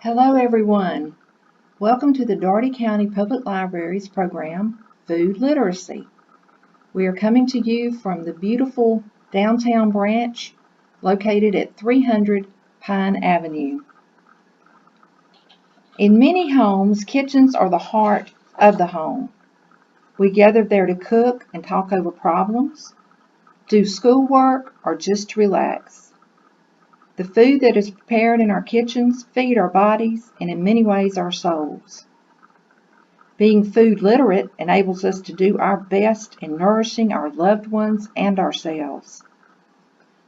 Hello everyone. Welcome to the Dougherty County Public Library's program, Food Literacy. We are coming to you from the beautiful downtown branch located at 300 Pine Avenue. In many homes, kitchens are the heart of the home. We gather there to cook and talk over problems, do schoolwork, or just relax. The food that is prepared in our kitchens feed our bodies and in many ways our souls. Being food literate enables us to do our best in nourishing our loved ones and ourselves.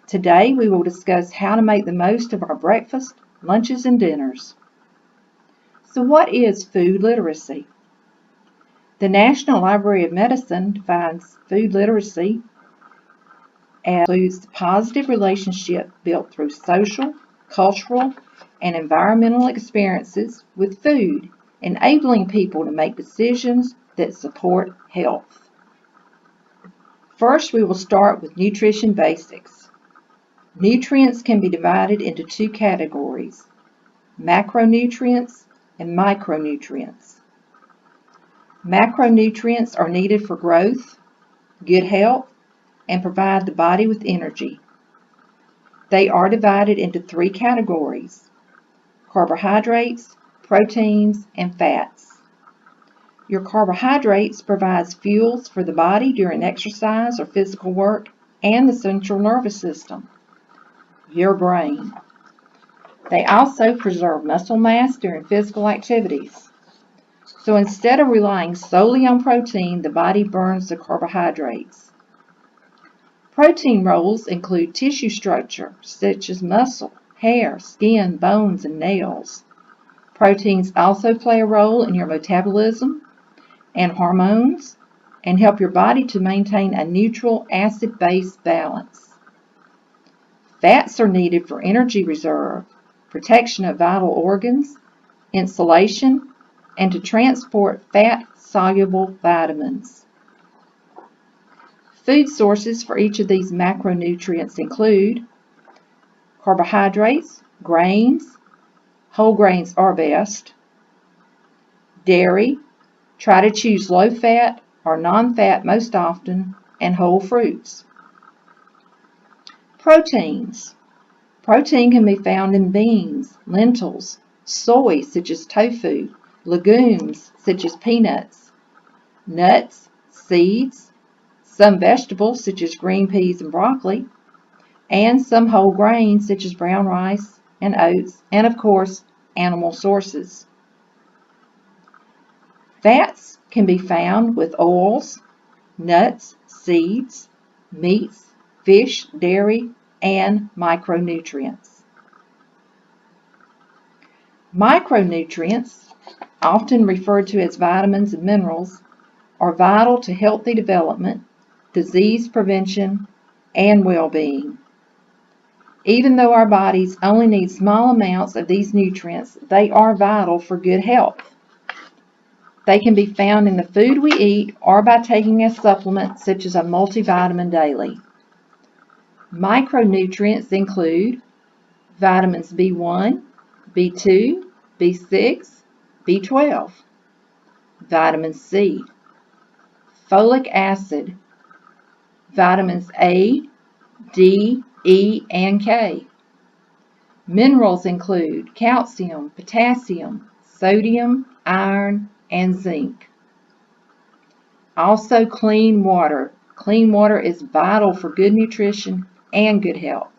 Today we will discuss how to make the most of our breakfast, lunches, and dinners. So what is food literacy? The National Library of Medicine defines food literacy as includes the positive relationship built through social, cultural, and environmental experiences with food, enabling people to make decisions that support health. First, we will start with nutrition basics. Nutrients can be divided into two categories, macronutrients and micronutrients. Macronutrients are needed for growth, good health, and provide the body with energy. They are divided into three categories: carbohydrates, proteins, and fats. Your carbohydrates provides fuels for the body during exercise or physical work and the central nervous system, your brain. They also preserve muscle mass during physical activities. So instead of relying solely on protein, the body burns the carbohydrates. Protein roles include tissue structure, such as muscle, hair, skin, bones, and nails. Proteins also play a role in your metabolism and hormones and help your body to maintain a neutral acid-base balance. Fats are needed for energy reserve, protection of vital organs, insulation, and to transport fat-soluble vitamins. Food sources for each of these macronutrients include carbohydrates, grains, whole grains are best, dairy, try to choose low fat or non-fat most often, and whole fruits. Proteins. Protein can be found in beans, lentils, soy such as tofu, legumes such as peanuts, nuts, seeds, some vegetables such as green peas and broccoli, and some whole grains such as brown rice and oats, and of course, animal sources. Fats can be found with oils, nuts, seeds, meats, fish, dairy, and micronutrients. Micronutrients, often referred to as vitamins and minerals, are vital to healthy development, disease prevention, and well-being. Even though our bodies only need small amounts of these nutrients, they are vital for good health. They can be found in the food we eat or by taking a supplement such as a multivitamin daily. Micronutrients include vitamins B1, B2, B6, B12, vitamin C, folic acid, vitamins A, D, E, and K. Minerals include calcium, potassium, sodium, iron, and zinc. Also, clean water. Clean water is vital for good nutrition and good health.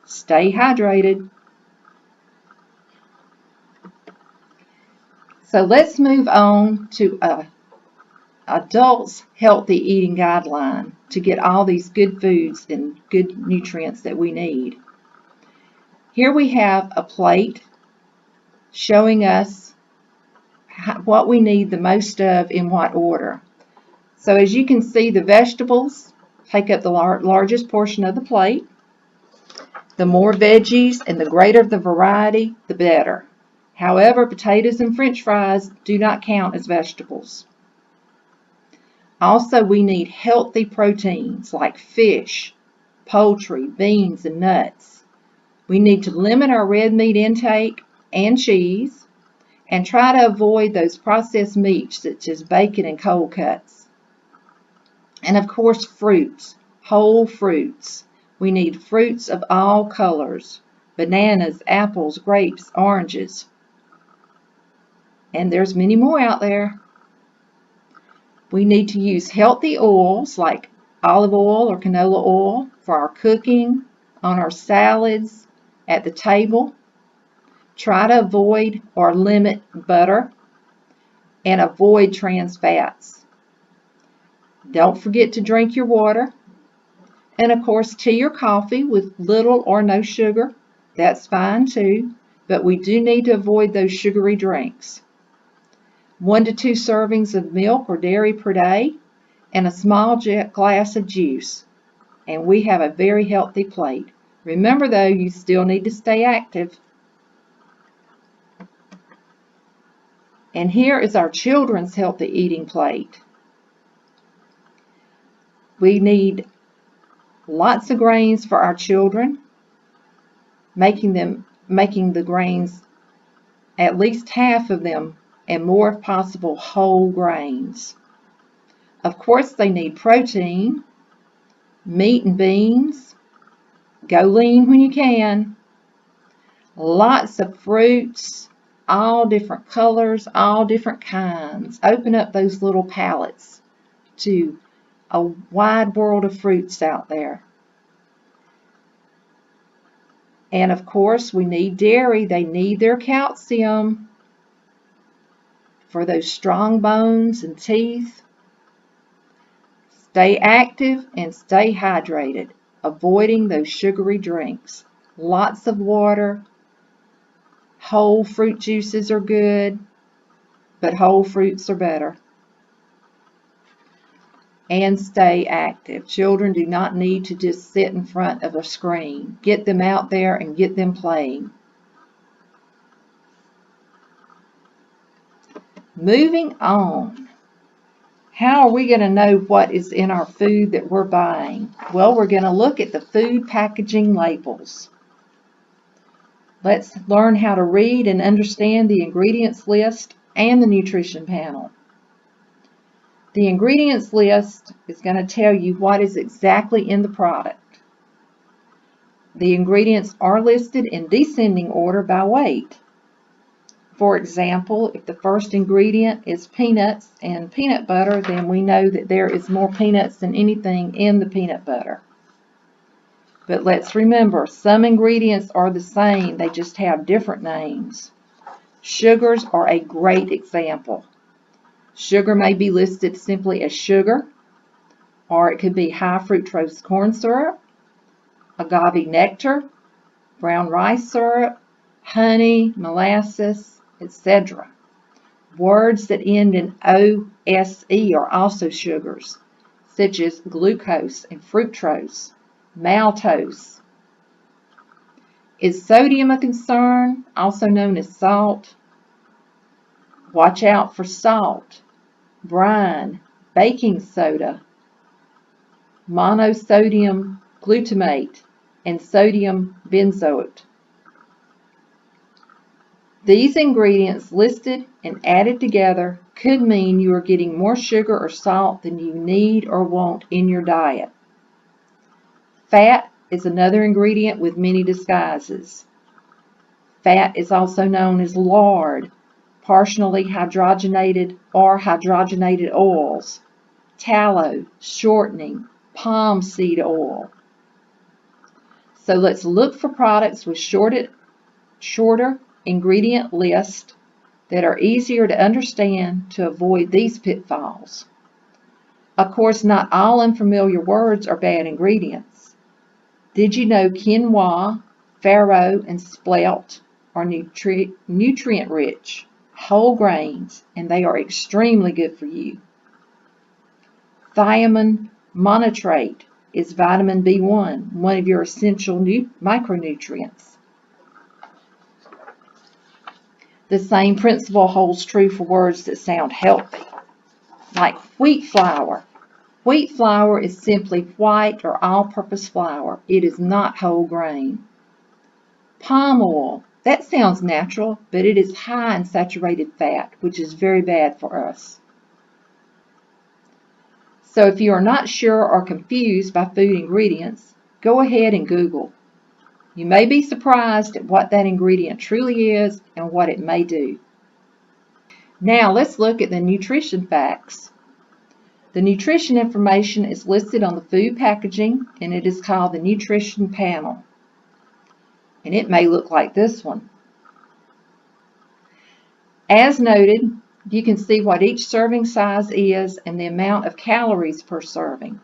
Stay hydrated. So let's move on to adults' healthy eating guideline to get all these good foods and good nutrients that we need. Here we have a plate showing us what we need the most of in what order. So as you can see, the vegetables take up the largest portion of the plate. The more veggies and the greater the variety, the better. However, potatoes and French fries do not count as vegetables. Also, we need healthy proteins like fish, poultry, beans, and nuts. We need to limit our red meat intake and cheese, and try to avoid those processed meats such as bacon and cold cuts. And of course, fruits, whole fruits. We need fruits of all colors: bananas, apples, grapes, oranges. And there's many more out there. We need to use healthy oils like olive oil or canola oil for our cooking, on our salads, at the table. Try to avoid or limit butter and avoid trans fats. Don't forget to drink your water. And of course, tea or coffee with little or no sugar, that's fine too, but we do need to avoid those sugary drinks. 1 to 2 servings of milk or dairy per day, and a small glass of juice. And we have a very healthy plate. Remember though, you still need to stay active. And here is our children's healthy eating plate. We need lots of grains for our children, making the grains, at least half of them, and more if possible, whole grains. Of course, they need protein, meat and beans. Go lean when you can. Lots of fruits, all different colors, all different kinds. Open up those little palettes to a wide world of fruits out there. And of course, we need dairy. They need their calcium for those strong bones and teeth. Stay active and stay hydrated, avoiding those sugary drinks. Lots of water. Whole fruit juices are good, but whole fruits are better. And stay active. Children do not need to just sit in front of a screen. Get them out there and get them playing. Moving on. How are we going to know what is in our food that we're buying? Well, we're going to look at the food packaging labels. Let's learn how to read and understand the ingredients list and the nutrition panel. The ingredients list is going to tell you what is exactly in the product. The ingredients are listed in descending order by weight. For example, if the first ingredient is peanuts and peanut butter, then we know that there is more peanuts than anything in the peanut butter. But let's remember, some ingredients are the same, they just have different names. Sugars are a great example. Sugar may be listed simply as sugar, or it could be high fructose corn syrup, agave nectar, brown rice syrup, honey, molasses, etc. Words that end in OSE are also sugars, such as glucose and fructose, maltose. Is sodium a concern, also known as salt? Watch out for salt, brine, baking soda, monosodium glutamate, and sodium benzoate. These ingredients listed and added together could mean you are getting more sugar or salt than you need or want in your diet. Fat is another ingredient with many disguises. Fat is also known as lard, partially hydrogenated or hydrogenated oils, tallow, shortening, palm seed oil. So let's look for products with shorter ingredient list that are easier to understand to avoid these pitfalls. Of course, not all unfamiliar words are bad ingredients. Did you know quinoa, farro, and spelt are nutrient-rich, whole grains, and they are extremely good for you? Thiamine monotrate is vitamin B1, one of your essential micronutrients. The same principle holds true for words that sound healthy, like wheat flour. Wheat flour is simply white or all-purpose flour. It is not whole grain. Palm oil That sounds natural, but it is high in saturated fat, which is very bad for us. So if you are not sure or confused by food ingredients, go ahead and Google. You may be surprised at what that ingredient truly is and what it may do. Now let's look at the nutrition facts. The nutrition information is listed on the food packaging, and it is called the nutrition panel. And it may look like this one. As noted, you can see what each serving size is and the amount of calories per serving.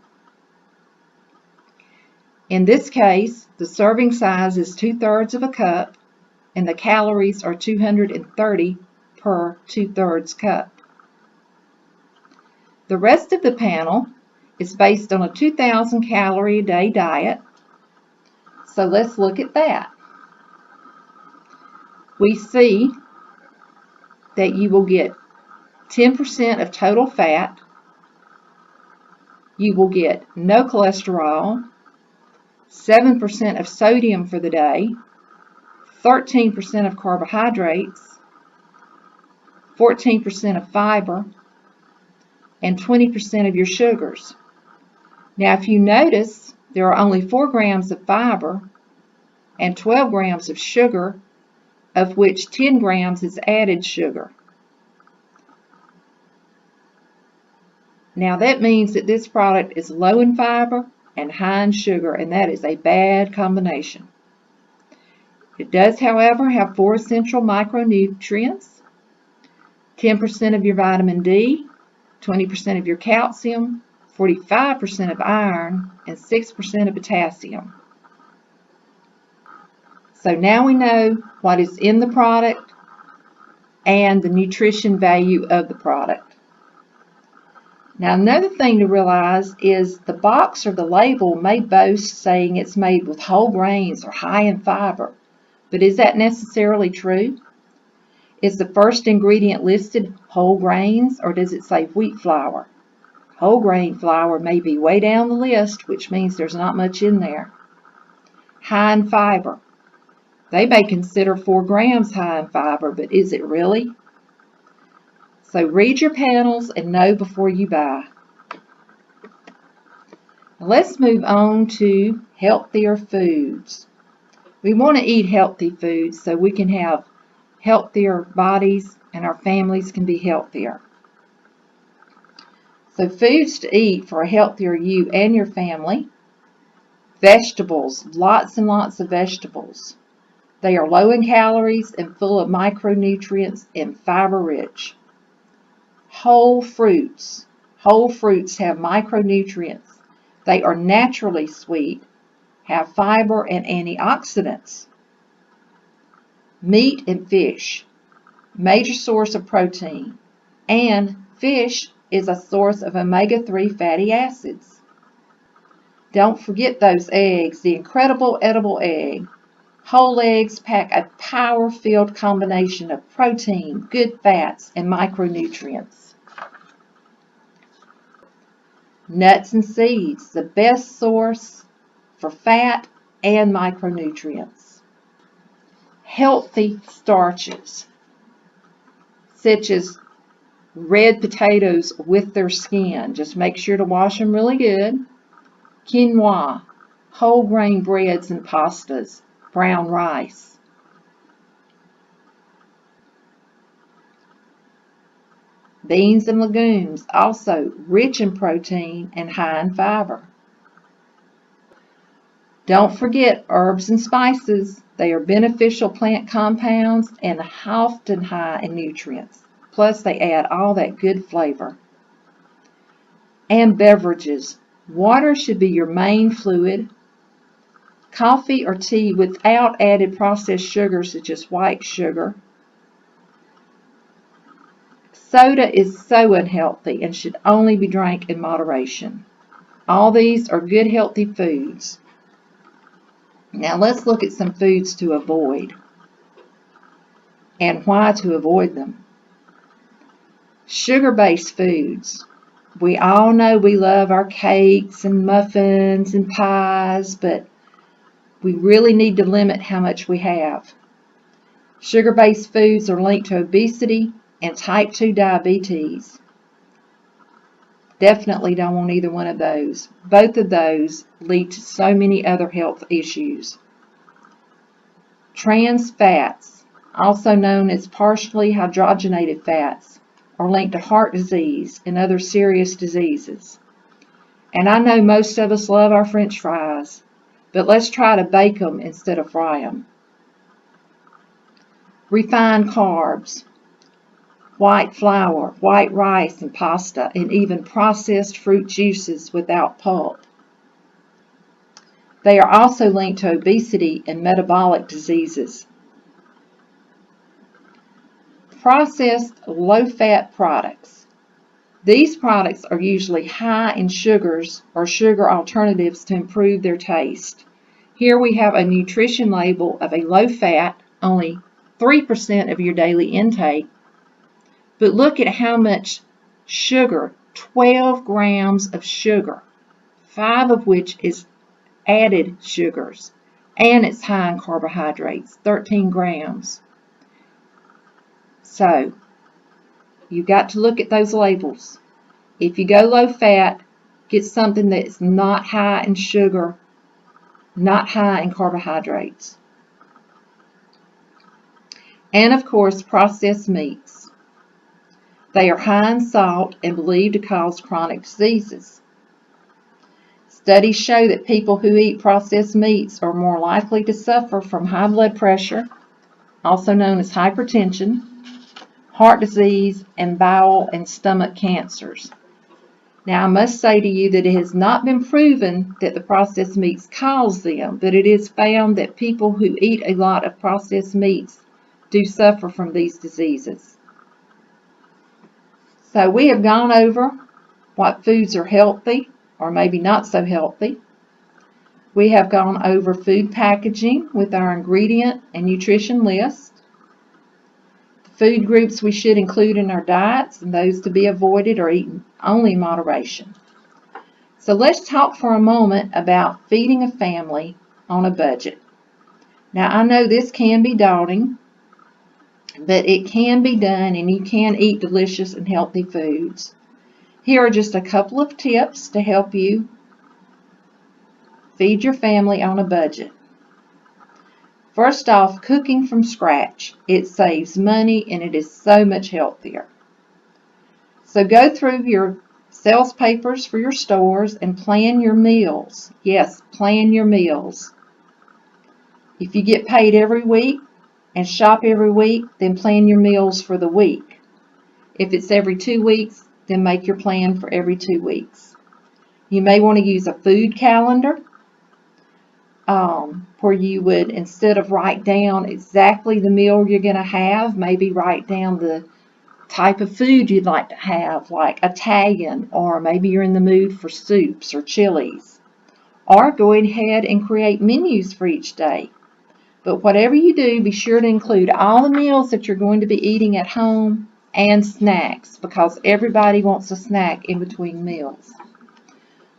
In this case, the serving size is 2/3 of a cup and the calories are 230 per 2/3 cup. The rest of the panel is based on a 2,000 calorie a day diet. So let's look at that. We see that you will get 10% of total fat, you will get no cholesterol, 7% of sodium for the day, 13% of carbohydrates, 14% of fiber, and 20% of your sugars. Now if you notice, there are only 4 grams of fiber and 12 grams of sugar, of which 10 grams is added sugar. Now that means that this product is low in fiber and high in sugar, and that is a bad combination. It does, however, have 4 essential micronutrients, 10% of your vitamin D, 20% of your calcium, 45% of iron, and 6% of potassium. So now we know what is in the product and the nutrition value of the product. Now another thing to realize is the box or the label may boast saying it's made with whole grains or high in fiber, but is that necessarily true? Is the first ingredient listed whole grains, or does it say wheat flour? Whole grain flour may be way down the list, which means there's not much in there. High in fiber. They may consider 4 grams high in fiber, but is it really? So read your panels and know before you buy. Now let's move on to healthier foods. We want to eat healthy foods so we can have healthier bodies and our families can be healthier. So foods to eat for a healthier you and your family. Vegetables, lots and lots of vegetables. They are low in calories and full of micronutrients and fiber rich. Whole fruits. Whole fruits have micronutrients. They are naturally sweet, have fiber and antioxidants. Meat and fish, major source of protein, and fish is a source of omega-3 fatty acids. Don't forget those eggs, the incredible edible egg. Whole eggs pack a power-filled combination of protein, good fats, and micronutrients. Nuts and seeds, the best source for fat and micronutrients. Healthy starches, such as red potatoes with their skin. Just make sure to wash them really good. Quinoa, whole grain breads and pastas, brown rice. Beans and legumes, also rich in protein and high in fiber. Don't forget herbs and spices. They are beneficial plant compounds and often high in nutrients. Plus they add all that good flavor. And beverages. Water should be your main fluid. Coffee or tea without added processed sugars such as white sugar. Soda is so unhealthy and should only be drank in moderation. All these are good healthy foods. Now let's look at some foods to avoid and why to avoid them. Sugar-based foods. We all know we love our cakes and muffins and pies, but we really need to limit how much we have. Sugar-based foods are linked to obesity and type 2 diabetes. Definitely don't want either one of those. Both of those lead to so many other health issues. Trans fats, also known as partially hydrogenated fats, are linked to heart disease and other serious diseases. And I know most of us love our French fries, but let's try to bake them instead of fry them. Refined carbs, white flour, white rice and pasta, and even processed fruit juices without pulp. They are also linked to obesity and metabolic diseases. Processed low-fat products. These products are usually high in sugars or sugar alternatives to improve their taste. Here we have a nutrition label of a low-fat, only 3% of your daily intake. But look at how much sugar, 12 grams of sugar, 5 of which is added sugars, and it's high in carbohydrates, 13 grams. So, you've got to look at those labels. If you go low fat, get something that's not high in sugar, not high in carbohydrates. And of course, processed meats. They are high in salt and believed to cause chronic diseases. Studies show that people who eat processed meats are more likely to suffer from high blood pressure, also known as hypertension, heart disease, and bowel and stomach cancers. Now, I must say to you that it has not been proven that the processed meats cause them, but it is found that people who eat a lot of processed meats do suffer from these diseases. So we have gone over what foods are healthy or maybe not so healthy. We have gone over food packaging with our ingredient and nutrition list, the food groups we should include in our diets and those to be avoided or eaten only in moderation. So let's talk for a moment about feeding a family on a budget. Now I know this can be daunting, but it can be done and you can eat delicious and healthy foods. Here are just a couple of tips to help you feed your family on a budget. First off, cooking from scratch. It saves money and it is so much healthier. So go through your sales papers for your stores and plan your meals. Yes, plan your meals. If you get paid every week and shop every week, then plan your meals for the week. If it's every 2 weeks, then make your plan for every 2 weeks. You may want to use a food calendar where you would, instead of write down exactly the meal you're going to have, maybe write down the type of food you'd like to have, like Italian, or maybe you're in the mood for soups or chilies. Or go ahead and create menus for each day. But whatever you do, be sure to include all the meals that you're going to be eating at home and snacks, because everybody wants a snack in between meals.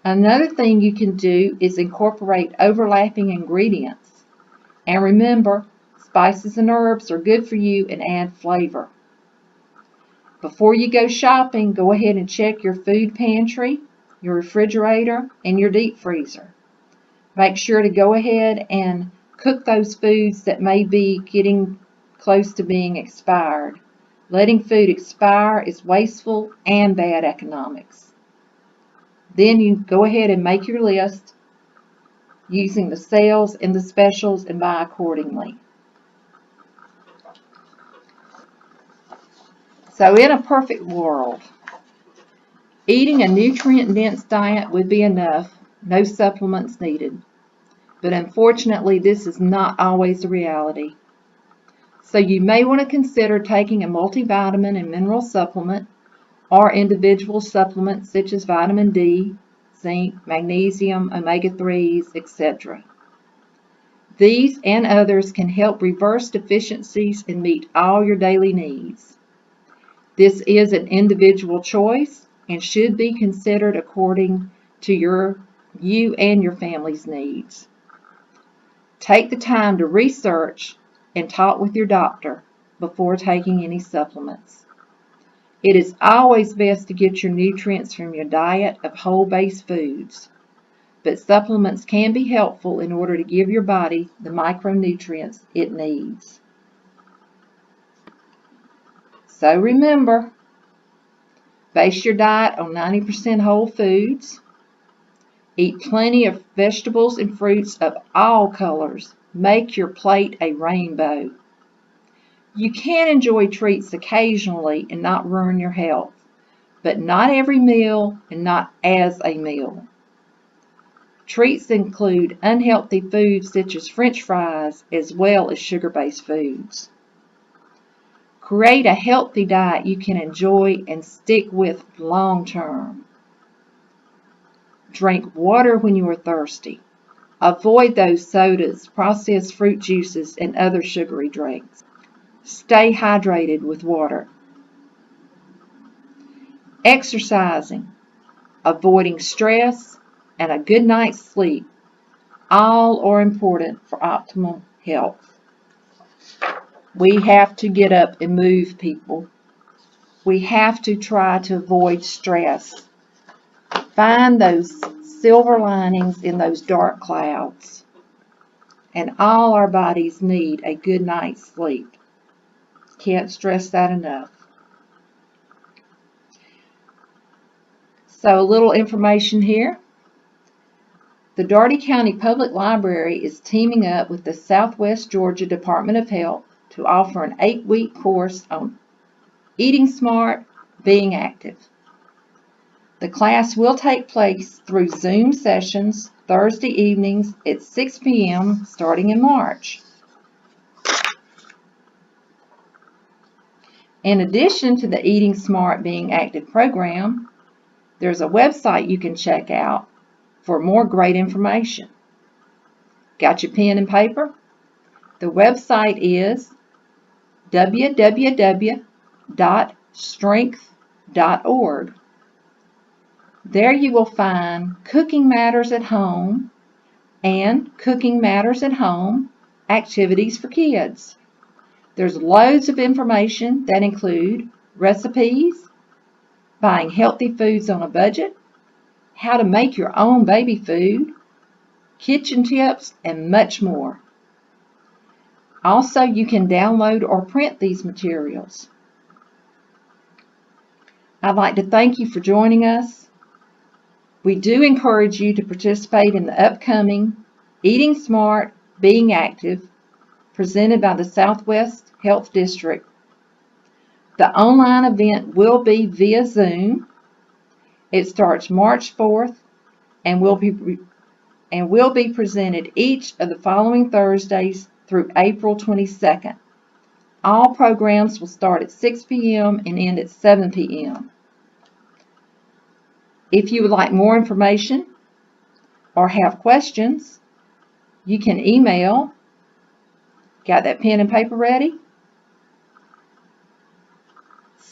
Another thing you can do is incorporate overlapping ingredients. And remember, spices and herbs are good for you and add flavor. Before you go shopping, go ahead and check your food pantry, your refrigerator, and your deep freezer. Make sure to go ahead and cook those foods that may be getting close to being expired. Letting food expire is wasteful and bad economics. Then you go ahead and make your list using the sales and the specials and buy accordingly. So in a perfect world, eating a nutrient-dense diet would be enough, no supplements needed. But unfortunately, this is not always the reality. So you may want to consider taking a multivitamin and mineral supplement or individual supplements such as vitamin D, zinc, magnesium, omega-3s, etc. These and others can help reverse deficiencies and meet all your daily needs. This is an individual choice and should be considered according to you and your family's needs. Take the time to research and talk with your doctor before taking any supplements. It is always best to get your nutrients from your diet of whole-based foods, but supplements can be helpful in order to give your body the micronutrients it needs. So remember, base your diet on 90% whole foods. Eat plenty of vegetables and fruits of all colors. Make your plate a rainbow. You can enjoy treats occasionally and not ruin your health, but not every meal and not as a meal. Treats include unhealthy foods such as French fries as well as sugar-based foods. Create a healthy diet you can enjoy and stick with long term. Drink water when you are thirsty. Avoid those sodas, processed fruit juices, and other sugary drinks. Stay hydrated with water. Exercising, avoiding stress, and a good night's sleep all are important for optimal health. We have to get up and move, people. We have to try to avoid stress. Find those silver linings in those dark clouds. And all our bodies need a good night's sleep. Can't stress that enough. So a little information here. The Dougherty County Public Library is teaming up with the Southwest Georgia Department of Health to offer an 8-week course on Eating Smart, Being Active. The class will take place through Zoom sessions Thursday evenings at 6 p.m. starting in March. In addition to the Eating Smart, Being Active program, there's a website you can check out for more great information. Got your pen and paper? The website is www.strength.org. There you will find Cooking Matters at Home and Cooking Matters at Home activities for kids. There's loads of information that include recipes, buying healthy foods on a budget, how to make your own baby food, kitchen tips, and much more. Also, you can download or print these materials. I'd like to thank you for joining us. We do encourage you to participate in the upcoming Eating Smart, Being Active, presented by the Southwest Health District. The online event will be via Zoom. It starts March 4th and will be presented each of the following Thursdays through April 22nd. All programs will start at 6 p.m. and end at 7 p.m. If you would like more information or have questions, you can email. Got that pen and paper ready?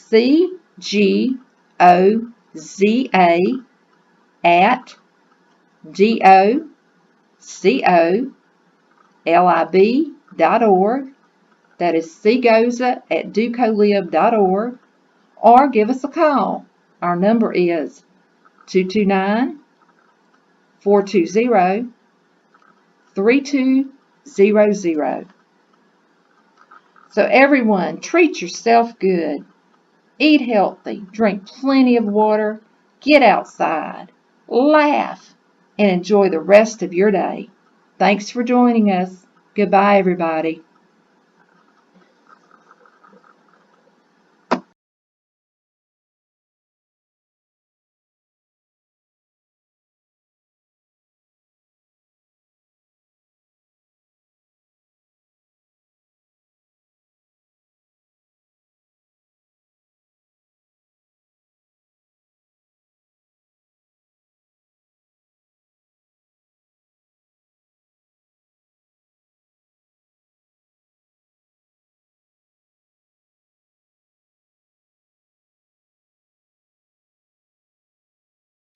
CGOZA@docolib.org. That is cgoza@docolib.org. Or give us a call. Our number is 229-420-3200. So everyone, treat yourself good. Eat healthy, drink plenty of water, get outside, laugh, and enjoy the rest of your day. Thanks for joining us. Goodbye, everybody.